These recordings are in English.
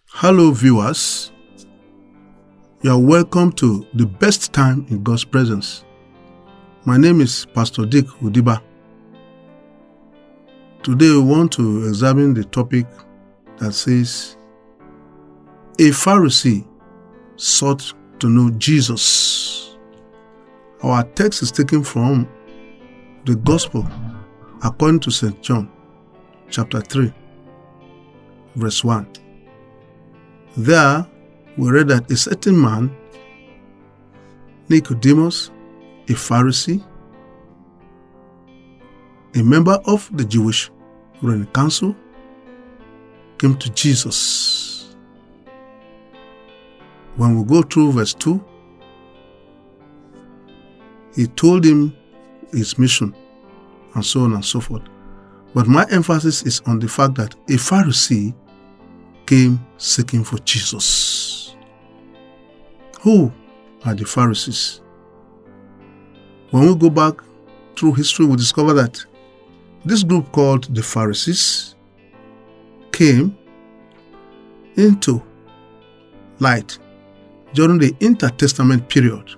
Hello viewers, you are welcome to the best time in God's presence. My name is Pastor Dick Udiba. Today we want to examine the topic that says, a Pharisee sought to know Jesus. Our text is taken from the Gospel according to St. John, chapter 3, verse 1. There, we read that a certain man, Nicodemus, a Pharisee, a member of the Jewish ruling council, came to Jesus. When we go through verse 2, he told him his mission, and so on and so forth. But my emphasis is on the fact that a Pharisee came seeking for Jesus. Who are the Pharisees? When we go back through history, we discover that this group called the Pharisees came into light during the intertestament period.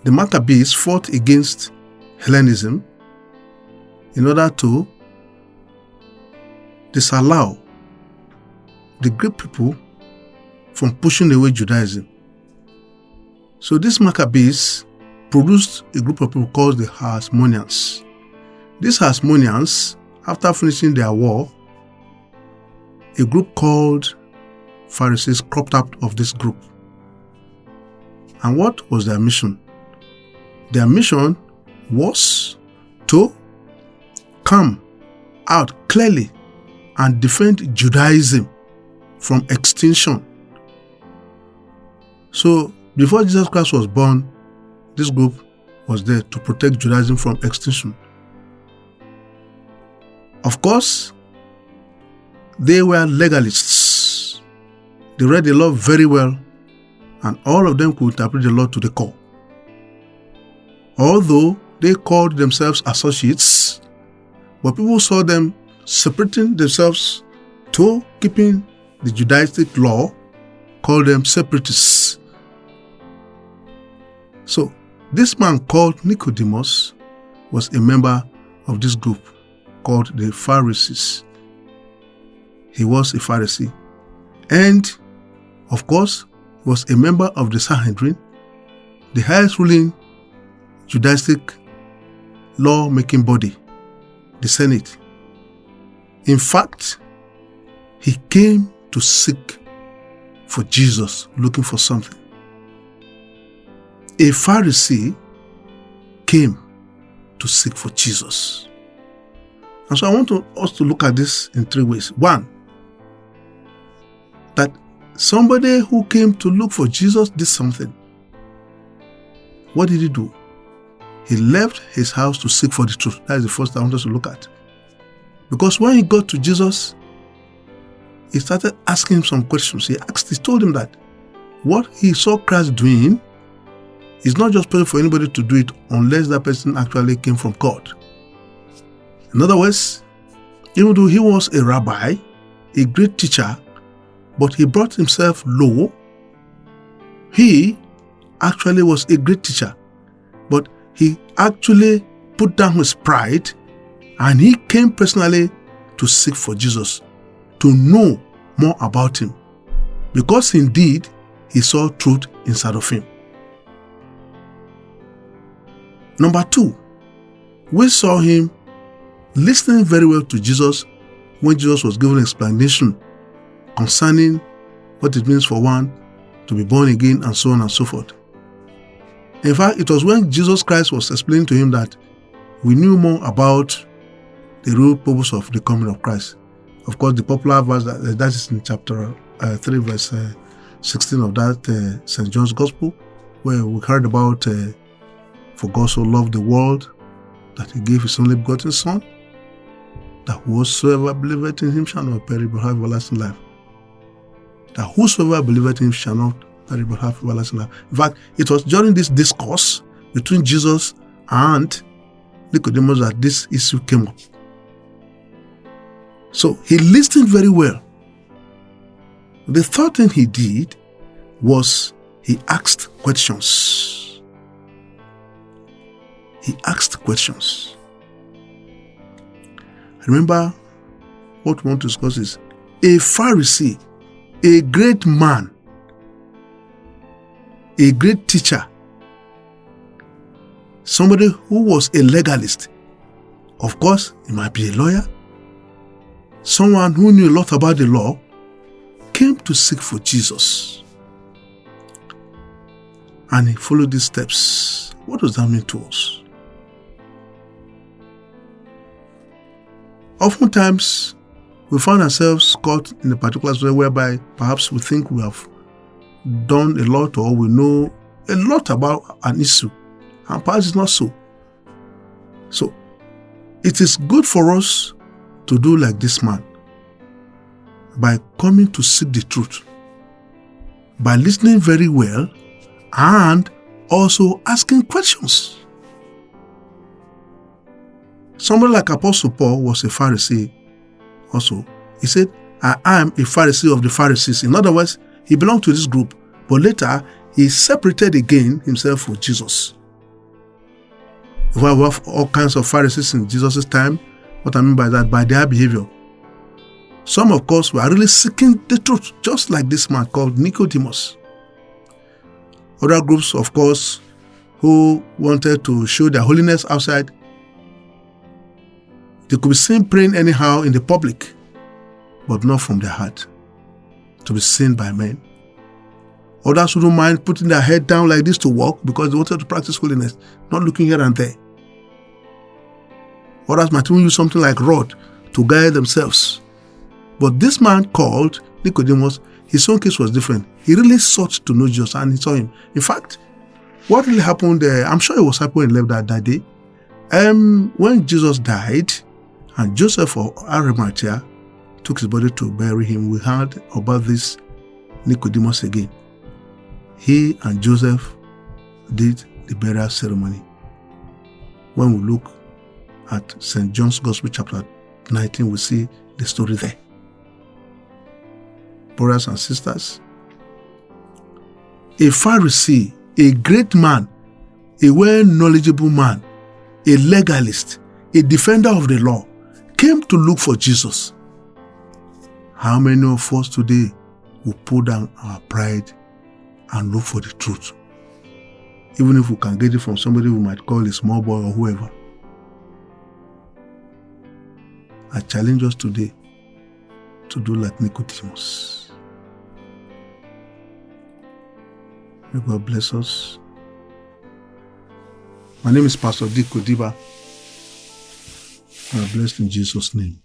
The Maccabees fought against Hellenism in order to disallow the Greek people from pushing away Judaism. So these Maccabees produced a group of people called the Hasmoneans. These Hasmoneans, after finishing their war, a group called Pharisees cropped out of this group. And what was their mission? Their mission was to come out clearly and defend Judaism from extinction. So, before Jesus Christ was born, this group was there to protect Judaism from extinction. Of course, they were legalists. They read the law very well, and all of them could interpret the law to the core. Although they called themselves associates, but people saw them separating themselves to keeping the Judaistic law, called them separatists. So, this man called Nicodemus was a member of this group called the Pharisees. He was a Pharisee. And, of course, he was a member of the Sanhedrin, the highest ruling Judaistic law-making body, the Senate. In fact, he came to seek for Jesus, looking for something. A Pharisee came to seek for Jesus. And so I want us to look at this in three ways. One, that somebody who came to look for Jesus did something. What did he do? He left his house to seek for the truth. That is the first thing I want us to look at. Because when he got to Jesus, he started asking him some questions. He told him that what he saw Christ doing is not just possible for anybody to do it unless that person actually came from God. In other words, even though he was a rabbi, a great teacher, but he brought himself low, he actually was a great teacher, but he actually put down his pride, and he came personally to seek for Jesus, to know more about him, because indeed he saw truth inside of him. Number two, we saw him listening very well to Jesus when Jesus was giving an explanation concerning what it means for one to be born again and so on and so forth. In fact, it was when Jesus Christ was explaining to him that we knew more about the real purpose of the coming of Christ. Of course, the popular verse that is in chapter 3, verse 16 of that St. John's Gospel, where we heard about for God so loved the world that he gave his only begotten Son, that whosoever believeth in him shall not perish but have everlasting life. That whosoever believeth in him shall not perish but have everlasting life. In fact, it was during this discourse between Jesus and Nicodemus that this issue came up. So he listened very well The third thing he did was he asked questions. He asked questions. Remember, what we want to discuss is a Pharisee, a great man, a great teacher, somebody who was a legalist. Of course, he might be a lawyer. Someone who knew a lot about the law came to seek for Jesus. And he followed these steps. What does that mean to us? Oftentimes, we find ourselves caught in a particular situation whereby perhaps we think we have done a lot or we know a lot about an issue, and perhaps it's not so. So, it is good for us to do like this man by coming to seek the truth, by listening very well and also asking questions. Somebody like Apostle Paul was a Pharisee also. He said, I am a Pharisee of the Pharisees. In other words, he belonged to this group, but later he separated again himself for Jesus. We have all kinds of Pharisees in Jesus' time. What I mean by that, by their behavior. Some, of course, were really seeking the truth, just like this man called Nicodemus. Other groups, of course, who wanted to show their holiness outside. They could be seen praying anyhow in the public, but not from their heart, to be seen by men. Others wouldn't mind putting their head down like this to walk because they wanted to practice holiness, not looking here and there. Others might even use something like rod to guide themselves. But this man called Nicodemus, his own case was different. He really sought to know Jesus and he saw him. In fact, what really happened there, I'm sure it was happening when he left that day. When Jesus died and Joseph of Arimathea took his body to bury him, we heard about this Nicodemus again. He and Joseph did the burial ceremony. When we look at St. John's Gospel chapter 19, we see the story there. Brothers and sisters, a Pharisee, a great man, a well-knowledgeable man, a legalist, a defender of the law, came to look for Jesus. How many of us today will put down our pride and look for the truth? Even if we can get it from somebody we might call a small boy or whoever. I challenge us today to do like Nicodemus. May God bless us. My name is Pastor Dick Kodiba. I am blessed in Jesus' name.